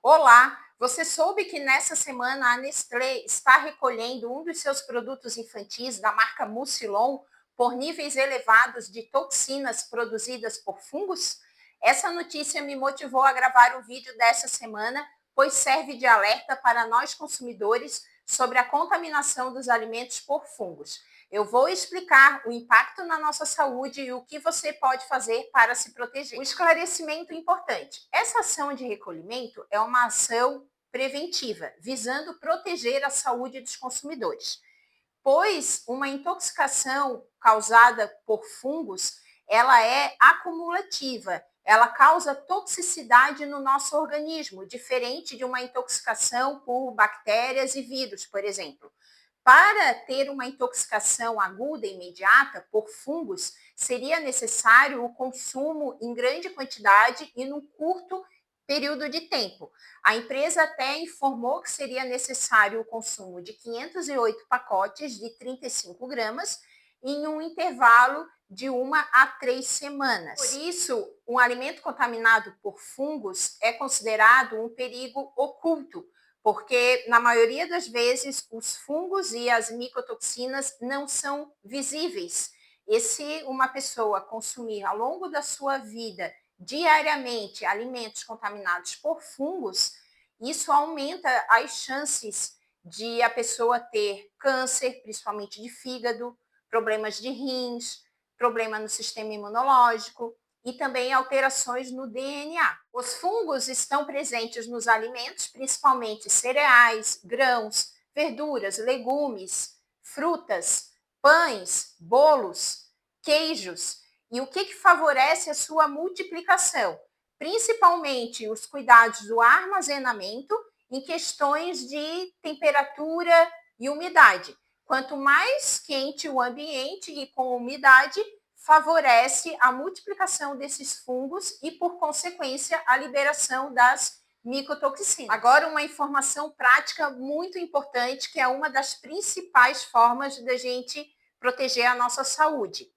Olá, você soube que nessa semana a Nestlé está recolhendo um dos seus produtos infantis da marca Mucilon por níveis elevados de toxinas produzidas por fungos? Essa notícia me motivou a gravar o vídeo dessa semana, pois serve de alerta para nós consumidores sobre a contaminação dos alimentos por fungos. Eu vou explicar o impacto na nossa saúde e o que você pode fazer para se proteger. Um esclarecimento importante: essa ação de recolhimento é uma ação preventiva, visando proteger a saúde dos consumidores, pois uma intoxicação causada por fungos, ela é acumulativa, ela causa toxicidade no nosso organismo, diferente de uma intoxicação por bactérias e vírus, por exemplo. Para ter uma intoxicação aguda e imediata por fungos, seria necessário o consumo em grande quantidade e num curto período de tempo. A empresa até informou que seria necessário o consumo de 508 pacotes de 35 gramas em um intervalo de 1 a 3 semanas. Por isso, um alimento contaminado por fungos é considerado um perigo oculto, porque na maioria das vezes os fungos e as micotoxinas não são visíveis. E se uma pessoa consumir ao longo da sua vida diariamente alimentos contaminados por fungos, isso aumenta as chances de a pessoa ter câncer, principalmente de fígado, problemas de rins, problema no sistema imunológico e também alterações no DNA. Os fungos estão presentes nos alimentos, principalmente cereais, grãos, verduras, legumes, frutas, pães, bolos, queijos. E o que favorece a sua multiplicação? Principalmente os cuidados do armazenamento em questões de temperatura e umidade. Quanto mais quente o ambiente e com umidade, favorece a multiplicação desses fungos e, por consequência, a liberação das micotoxinas. Agora, uma informação prática muito importante, que é uma das principais formas da gente proteger a nossa saúde.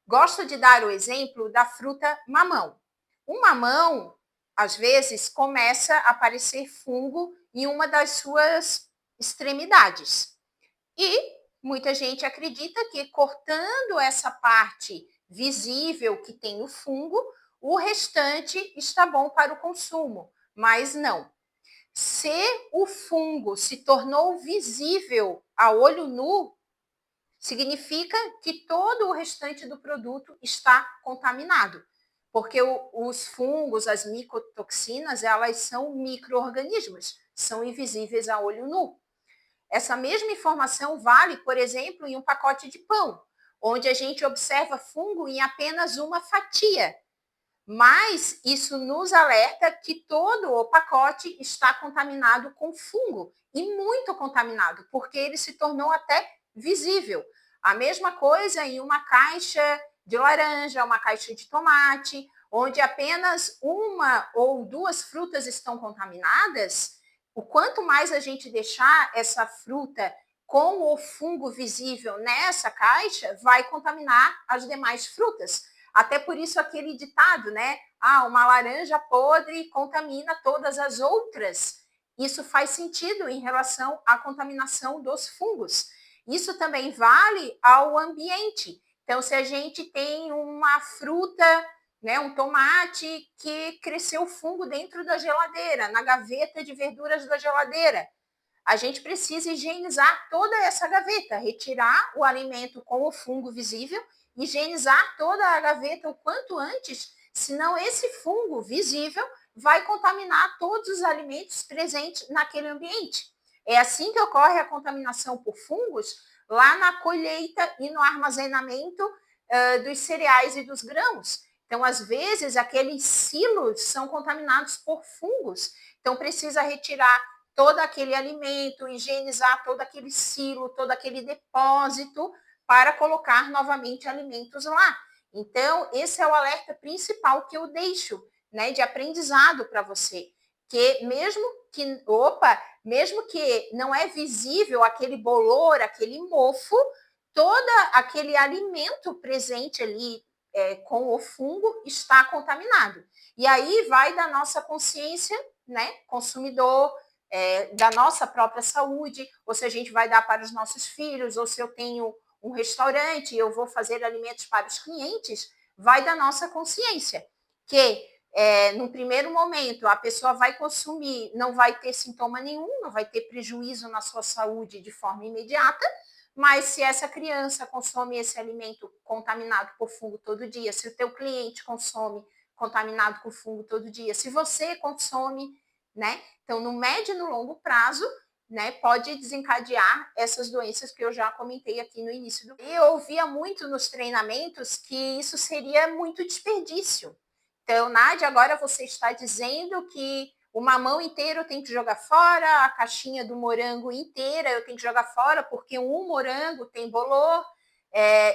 Gosto de dar o exemplo da fruta mamão. O mamão, às vezes, começa a aparecer fungo em uma das suas extremidades. E muita gente acredita que cortando essa parte visível que tem o fungo, o restante está bom para o consumo, mas não. Se o fungo se tornou visível a olho nu, significa que todo o restante do produto está contaminado, porque os fungos, as micotoxinas, elas são micro-organismos, são invisíveis a olho nu. Essa mesma informação vale, por exemplo, em um pacote de pão, onde a gente observa fungo em apenas uma fatia. Mas isso nos alerta que todo o pacote está contaminado com fungo, e muito contaminado, porque ele se tornou até visível. A mesma coisa em uma caixa de laranja, uma caixa de tomate, onde apenas uma ou duas frutas estão contaminadas. O quanto mais a gente deixar essa fruta com o fungo visível nessa caixa, vai contaminar as demais frutas. Até por isso aquele ditado, né? Uma laranja podre contamina todas as outras. Isso faz sentido em relação à contaminação dos fungos. Isso também vale ao ambiente. Então, se a gente tem uma fruta, né, um tomate que cresceu fungo dentro da geladeira, na gaveta de verduras da geladeira, a gente precisa higienizar toda essa gaveta, retirar o alimento com o fungo visível, higienizar toda a gaveta o quanto antes, senão esse fungo visível vai contaminar todos os alimentos presentes naquele ambiente. É assim que ocorre a contaminação por fungos lá na colheita e no armazenamento dos cereais e dos grãos. Então, às vezes, aqueles silos são contaminados por fungos. Então, precisa retirar todo aquele alimento, higienizar todo aquele silo, todo aquele depósito para colocar novamente alimentos lá. Então, esse é o alerta principal que eu deixo, né, de aprendizado para você, que mesmo que não é visível aquele bolor, aquele mofo, todo aquele alimento presente ali com o fungo está contaminado. E aí vai da nossa consciência né, consumidor, da nossa própria saúde, ou se a gente vai dar para os nossos filhos, ou se eu tenho um restaurante e eu vou fazer alimentos para os clientes, vai da nossa consciência, que no primeiro momento a pessoa vai consumir, não vai ter sintoma nenhum, não vai ter prejuízo na sua saúde de forma imediata, mas se essa criança consome esse alimento contaminado por fungo todo dia, se o teu cliente consome contaminado com fungo todo dia, se você consome, né? Então, no médio e no longo prazo, né, pode desencadear essas doenças que eu já comentei aqui no início do. Eu ouvia muito nos treinamentos que isso seria muito desperdício. Então, Nádia, agora você está dizendo que o mamão inteiro eu tenho que jogar fora, a caixinha do morango inteira eu tenho que jogar fora, porque um morango tem bolor.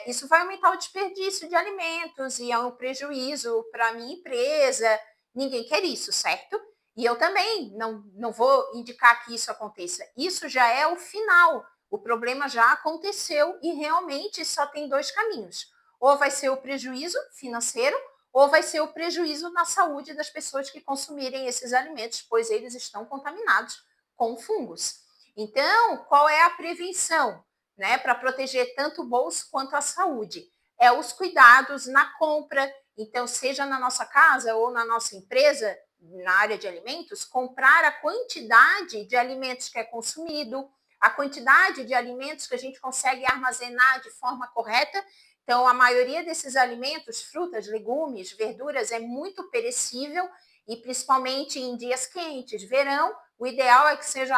Isso vai aumentar o desperdício de alimentos e é um prejuízo para a minha empresa. Ninguém quer isso, certo? E eu também não vou indicar que isso aconteça. Isso já é o final. O problema já aconteceu e realmente só tem dois caminhos. Ou vai ser o prejuízo financeiro, ou vai ser o prejuízo na saúde das pessoas que consumirem esses alimentos, pois eles estão contaminados com fungos. Então, qual é a prevenção, né, para proteger tanto o bolso quanto a saúde? É os cuidados na compra. Então, seja na nossa casa ou na nossa empresa, na área de alimentos, comprar a quantidade de alimentos que é consumido, a quantidade de alimentos que a gente consegue armazenar de forma correta. Então, a maioria desses alimentos, frutas, legumes, verduras, é muito perecível e principalmente em dias quentes, verão, o ideal é que sejam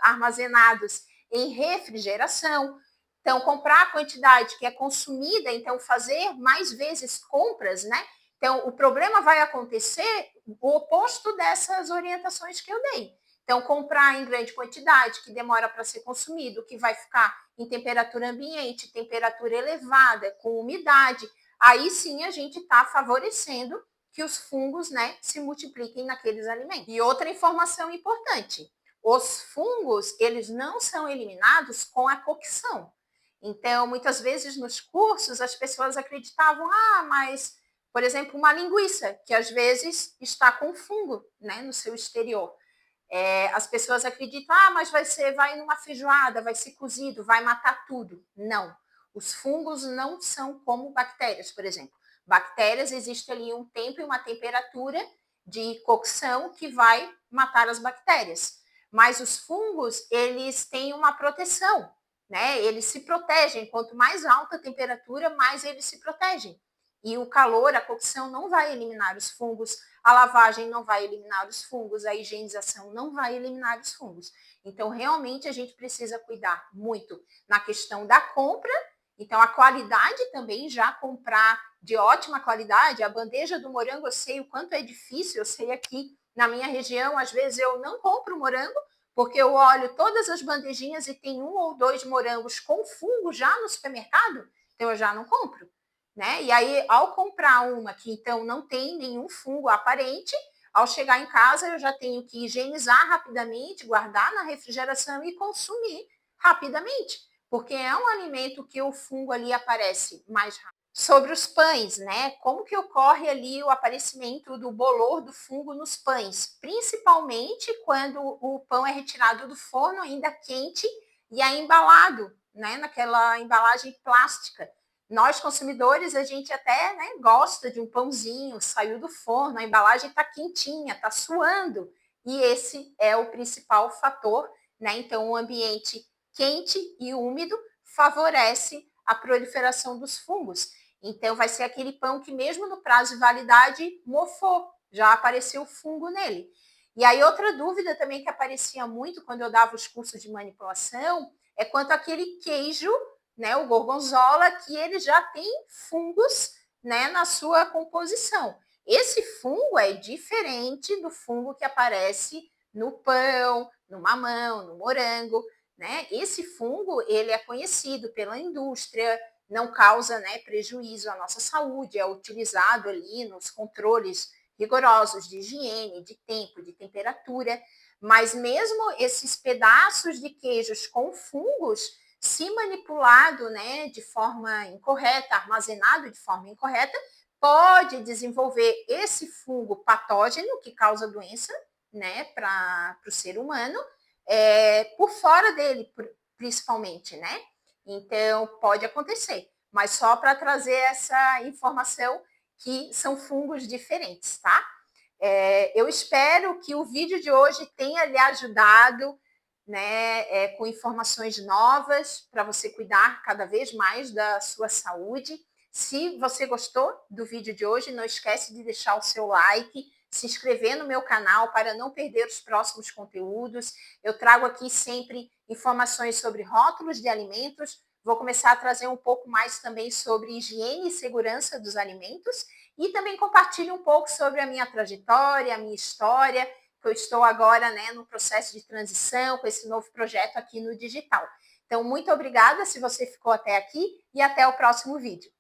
armazenados em refrigeração. Então, comprar a quantidade que é consumida, então fazer mais vezes compras, né? Então, o problema vai acontecer o oposto dessas orientações que eu dei. Então, comprar em grande quantidade, que demora para ser consumido, que vai ficar em temperatura ambiente, temperatura elevada, com umidade, aí sim a gente está favorecendo que os fungos, né, se multipliquem naqueles alimentos. E outra informação importante, os fungos, eles não são eliminados com a cocção. Então, muitas vezes nos cursos, as pessoas acreditavam, mas, por exemplo, uma linguiça, que às vezes está com fungo, né, no seu exterior. As pessoas acreditam, mas vai numa feijoada, vai ser cozido, vai matar tudo. Não. Os fungos não são como bactérias, por exemplo. Bactérias, existe ali um tempo e uma temperatura de cocção que vai matar as bactérias. Mas os fungos, eles têm uma proteção, né? Eles se protegem. Quanto mais alta a temperatura, mais eles se protegem. E o calor, a cocção não vai eliminar os fungos, a lavagem não vai eliminar os fungos, a higienização não vai eliminar os fungos. Então, realmente, a gente precisa cuidar muito na questão da compra. Então, a qualidade também, já comprar de ótima qualidade. A bandeja do morango, eu sei o quanto é difícil, eu sei aqui na minha região, às vezes eu não compro morango, porque eu olho todas as bandejinhas e tem um ou dois morangos com fungo já no supermercado, então eu já não compro. Né? E aí, ao comprar uma que então não tem nenhum fungo aparente, ao chegar em casa eu já tenho que higienizar rapidamente, guardar na refrigeração e consumir rapidamente, porque é um alimento que o fungo ali aparece mais rápido. Sobre os pães, né? Como que ocorre ali o aparecimento do bolor do fungo nos pães? Principalmente quando o pão é retirado do forno ainda quente e é embalado, né? Naquela embalagem plástica. Nós, consumidores, a gente até, né, gosta de um pãozinho, saiu do forno, a embalagem está quentinha, está suando. E esse é o principal fator, né? Então, o ambiente quente e úmido favorece a proliferação dos fungos. Então, vai ser aquele pão que, mesmo no prazo de validade, mofou, já apareceu fungo nele. E aí, outra dúvida também que aparecia muito quando eu dava os cursos de manipulação é quanto àquele queijo, né, o gorgonzola, que ele já tem fungos, né, na sua composição. Esse fungo é diferente do fungo que aparece no pão, no mamão, no morango, né? Esse fungo, ele é conhecido pela indústria, não causa, né, prejuízo à nossa saúde, é utilizado ali nos controles rigorosos de higiene, de tempo, de temperatura, mas mesmo esses pedaços de queijos com fungos, se manipulado, né, de forma incorreta, armazenado de forma incorreta, pode desenvolver esse fungo patógeno que causa doença, né, para o ser humano, por fora dele, principalmente, né? Então, pode acontecer, mas só para trazer essa informação que são fungos diferentes, tá? Eu espero que o vídeo de hoje tenha lhe ajudado, né, com informações novas para você cuidar cada vez mais da sua saúde. Se você gostou do vídeo de hoje, não esquece de deixar o seu like, se inscrever no meu canal para não perder os próximos conteúdos. Eu trago aqui sempre informações sobre rótulos de alimentos. Vou começar a trazer um pouco mais também sobre higiene e segurança dos alimentos e também compartilho um pouco sobre a minha trajetória, a minha história, que eu estou agora, né, no processo de transição com esse novo projeto aqui no digital. Então, muito obrigada se você ficou até aqui e até o próximo vídeo.